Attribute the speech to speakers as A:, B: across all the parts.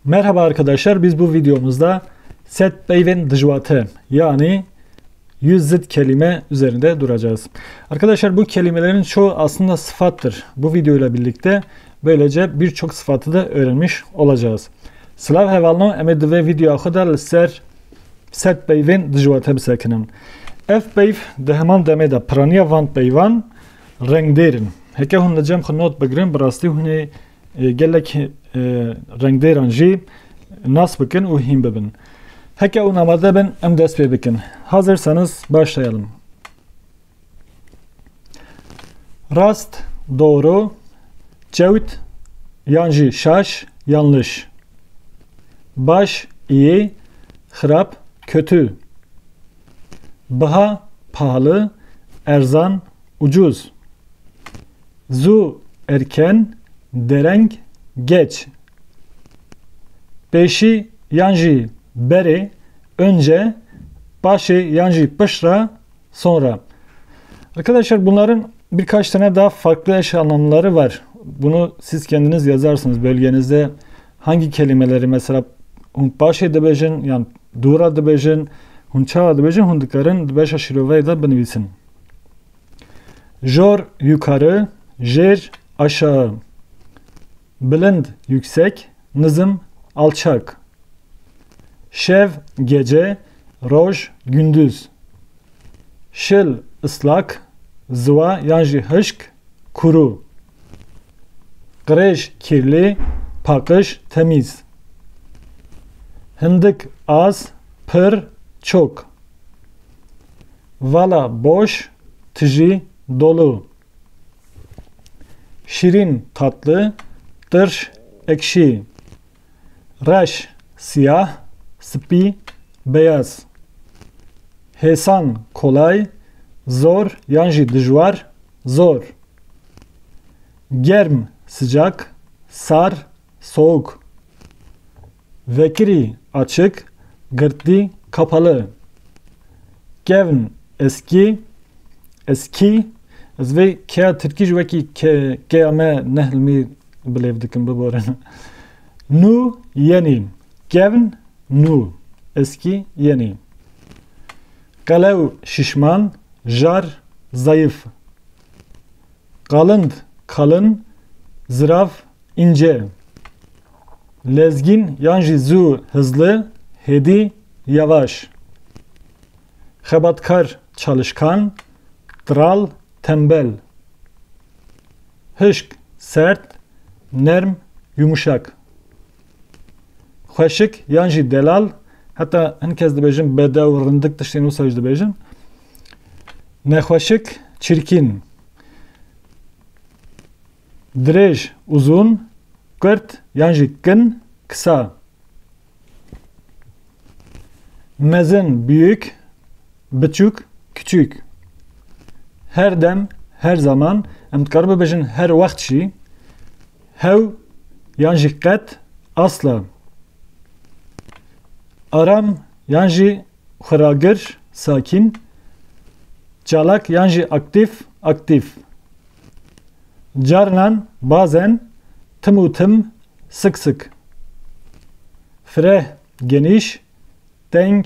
A: Merhaba arkadaşlar, biz bu videomuzda set peyvên dijwate yani 100 zıt kelime üzerinde duracağız. Arkadaşlar bu kelimelerin çoğu aslında sıfattır. Bu videoyla birlikte böylece birçok sıfatı da öğrenmiş olacağız. Slav hevalno em divê video xwe da li ser set peyvên dijwate bisekinin. Ev peyv di heman demê de piraniya van peyvan rengdêrin. Heke hûn li cem xwe not bigirin, bi rastî hûn ê gelek rengdêran jî nas bikin û hîn bibin. Heke hûn amade bin, em dest pê bikin. Hazırsanız başlayalım. Rast, doğru, çevt, yan jî şaş, yanlış. Baş, iyi, xirap, kötü. Baha, pahalı, erzan, ucuz. Zu, erken, dereng, geç. Peşi, yanji, beri, önce, başı, yanji, pışra, sonra. Arkadaşlar bunların birkaç tane daha farklı eş anlamları var. Bunu siz kendiniz yazarsınız bölgenizde. Hangi kelimeleri mesela başı dibêjin, yani dura dibêjin, çawa dibêjin, hûn dikarin di beşa şîroveyê de binivîsin. Jor, yukarı, jêr, aşağı. Bilind, yüksek, nizm, alçak. Şev, gece, roj, gündüz. Şil, ıslak, zıva, yanjî hışk, kuru. Qirêj, kirli, pakış, temiz. Hindik, az, pır, çok. Vala, boş, tijî, dolu. Şirin, tatlı, tırş, ekşi. Reş, siyah, spi, beyaz. Hesan, kolay, zor, yanjî dijwar, zor. Germ, sıcak, sar, soğuk. Vekiri, açık, gırtli, kapalı. Kevn, eski, eski. Ez vê keya Tirkî ji wekî keya me nehlmî bilêv dikim biborin. Nû, yenî. Kevn, nû. Eski, yeni. Qelew, şişman, jar, zayıf. Qalınd, kalın, zirav, ince. Lezgin, yanjî zû, hızlı, hedi, yavaş. Xebatkar, çalışkan, tral, tembel. Hışk, sert, nerm, yumuşak. Xweşik, yanjî delal, hatta hinkez dibêjin bedew, rindik tiştên wisa jî dibêjin. Nexweşik, çirkin. Dirêj, uzun, kurt, yanjî kin, kısa. Mezin, büyük, biçûk, küçük. Her dem, her zaman, em dikarin bibêjin her wext jî. Hew, yanjî qet, asla. Aram, yanjî xiragir, sakin. Çalak, yanjî aktif, aktif. Carnan, bazen, tim û tim, sık sık. Fireh, geniş, teng,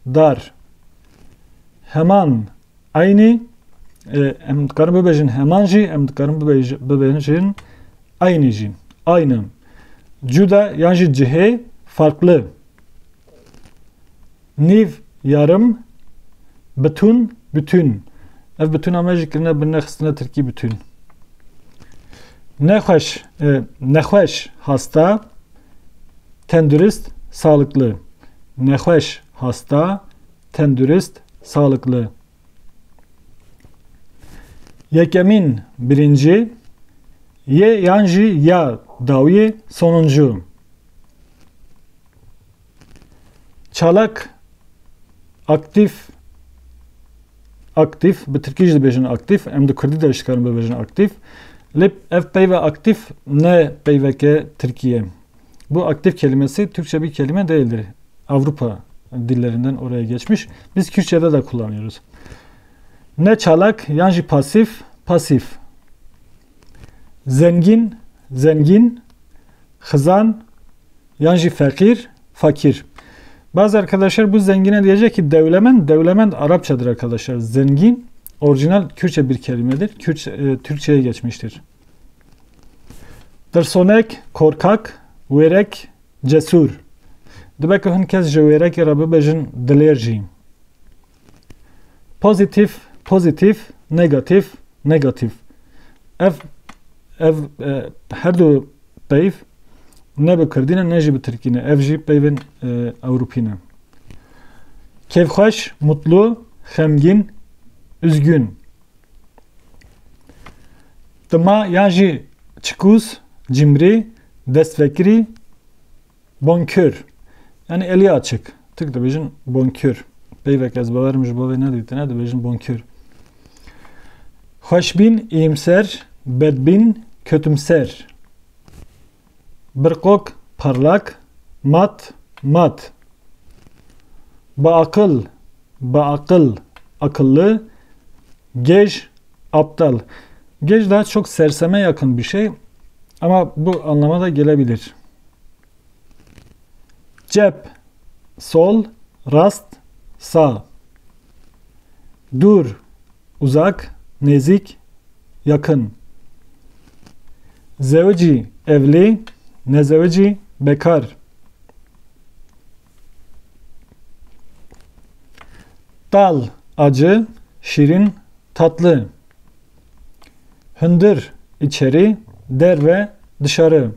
A: dar. Heman, aynı. Em dikarin bibêjin heman jî, em dikarin bibêjin aynı jî. Aynı. Cuda, yanjî cihê, farklı. Niv, yarım. Bütün, bütün. Ev bütün ama jî kirine bi nexistine Tirkî bütün. Nexweş, nexweş, hasta. Tendürist, sağlıklı. Nexweş, hasta. Tendürist, sağlıklı. Yekemin, birinci. Ye, yanjî ya, dawiye, sonuncu. Çalak, aktif, aktif. Bi Tirkî jî dibêjin aktif. Em di Kurdî de jî dikarin bibêjin aktif. Lê ev peyve aktif ne peyveke Tirkiye. Bu aktif kelimesi Türkçe bir kelime değildir. Avrupa dillerinden oraya geçmiş. Biz Kürtçe'de de kullanıyoruz. Ne çalak, yanjî pasif, pasif. Zengin, zengin. Xizan, Yani fakir, fakir. Bazı arkadaşlar bu zengine diyecek ki devlement. Devlement Arapçadır arkadaşlar. Zengin orijinal Kürtçe bir kelimedir. Türkçe'ye geçmiştir. Tirsonek, korkak, verek, cesur. Demek ki herkes verek ya bejin dilerci. Pozitif, pozitif, negatif, negatif. Ev her du peyv ne bi Kurdîne ne jî bi Tirkîne. Ev jî peyvên Ewropî ne. Keyfxweş, mutlu, xemgîn, üzgün. Tima yan jî çikûs, cimri, destfekirî, bonkör. Yani eli açık. Tık dibêjin bonkör. Peyvek ez bawerim ji bo vê nedîtine dibêjin bonkör. Xweşbîn, iyimser, bedbîn, kötümser. Birqok, parlak, mat, mat. Baakıl, akıllı. Gej, aptal. Gej daha çok serseme yakın bir şey ama bu anlama da gelebilir. Cep, sol, rast, sağ. Dur, uzak, nezik, yakın. Zevci, evli, nezevci, bekar. Dal, acı, şirin, tatlı. Hındır, içeri, der ve dışarı.